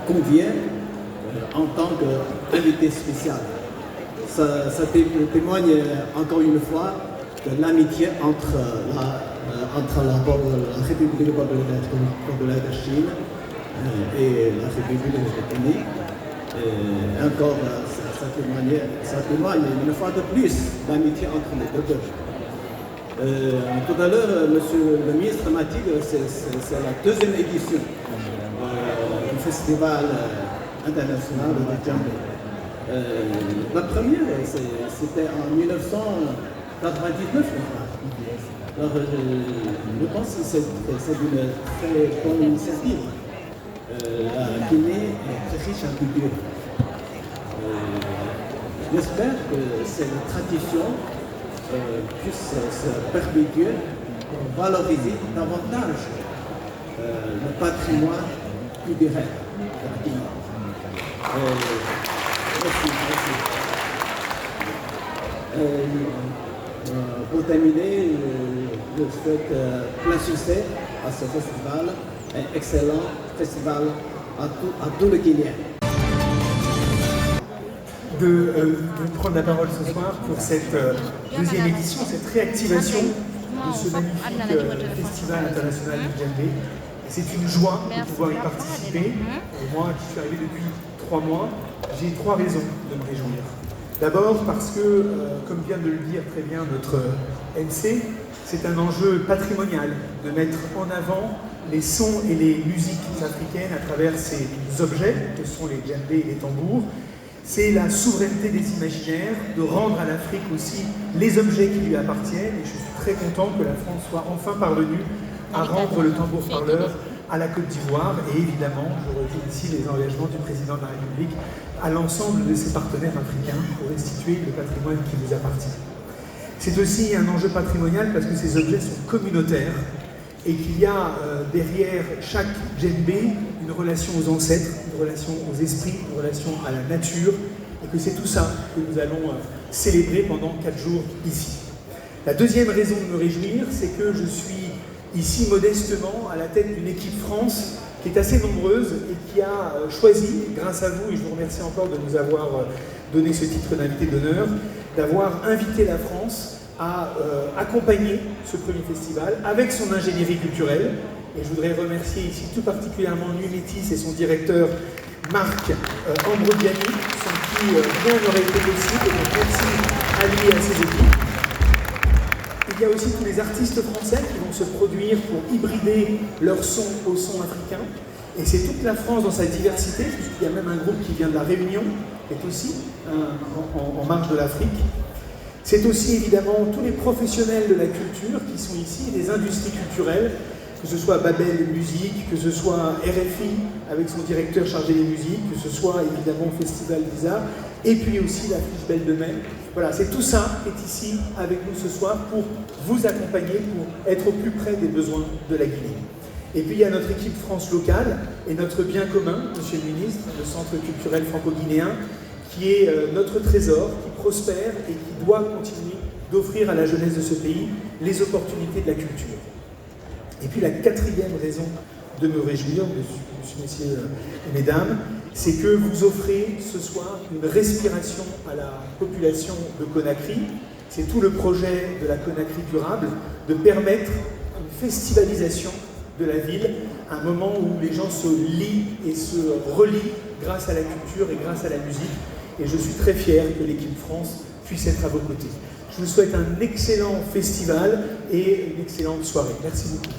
convient en tant qu'invité spécial. Ça témoigne encore une fois de l'amitié entre la République populaire de Chine et la République britannique. Encore, ça témoigne une fois de plus l'amitié entre les deux peuples. Tout à l'heure, monsieur le ministre m'a dit que c'est la deuxième édition du festival international de Djembé. La première, c'était en 1999. Alors, je pense que c'est une très bonne initiative. La Guinée est très riche en culture. J'espère que cette tradition puisse se perpétuer pour valoriser davantage le patrimoine culturel de la Guinée. Merci. Pour terminer, je souhaite plein succès à ce festival, un excellent festival à tous les Guinéens. De prendre la parole ce soir pour cette deuxième édition, cette réactivation de ce magnifique festival international du Djembé. C'est une joie de pouvoir y participer. Et moi, qui suis arrivé depuis 3 mois, j'ai 3 raisons de me réjouir. D'abord parce que, comme vient de le dire très bien notre MC, c'est un enjeu patrimonial de mettre en avant les sons et les musiques africaines à travers ces objets que sont les djembés et les tambours. C'est la souveraineté des imaginaires, de rendre à l'Afrique aussi les objets qui lui appartiennent. Et je suis très content que la France soit enfin parvenue à rendre le tambour parleur à la Côte d'Ivoire. Et évidemment, je redis ici les engagements du président de la République à l'ensemble de ses partenaires africains pour restituer le patrimoine qui nous appartient. C'est aussi un enjeu patrimonial parce que ces objets sont communautaires et qu'il y a derrière chaque djembé une relation aux ancêtres, une relation aux esprits, une relation à la nature, et que c'est tout ça que nous allons célébrer pendant 4 jours ici. La deuxième raison de me réjouir, c'est que je suis ici modestement à la tête d'une équipe France qui est assez nombreuse et qui a choisi, grâce à vous, et je vous remercie encore de nous avoir donné ce titre d'invité d'honneur, d'avoir invité la France à accompagner ce premier festival avec son ingénierie culturelle. Et je voudrais remercier ici tout particulièrement Nuit Métis et son directeur Marc Ambrodiani, sans qui rien n'aurait été possible. Donc merci à lui et à ses équipes. Il y a aussi tous les artistes français qui vont se produire pour hybrider leur son au son africain. Et c'est toute la France dans sa diversité, puisqu'il y a même un groupe qui vient de la Réunion, qui est aussi en marge de l'Afrique. C'est aussi évidemment tous les professionnels de la culture qui sont ici, des industries culturelles, que ce soit Babel Musique, que ce soit RFI avec son directeur chargé des musiques, que ce soit évidemment Festival Bizarre, et puis aussi la Fiche Belle de Mai. Voilà, c'est tout ça qui est ici avec nous ce soir pour vous accompagner, pour être au plus près des besoins de la Guinée. Et puis il y a notre équipe France locale et notre bien commun, Monsieur le Ministre, le Centre culturel franco-guinéen, qui est notre trésor, qui prospère et qui doit continuer d'offrir à la jeunesse de ce pays les opportunités de la culture. Et puis la 4e raison de me réjouir, messieurs et mesdames, c'est que vous offrez ce soir une respiration à la population de Conakry. C'est tout le projet de la Conakry durable, de permettre une festivalisation de la ville, un moment où les gens se lient et se relient grâce à la culture et grâce à la musique. Et je suis très fier que l'équipe France puisse être à vos côtés. Je vous souhaite un excellent festival et une excellente soirée. Merci beaucoup.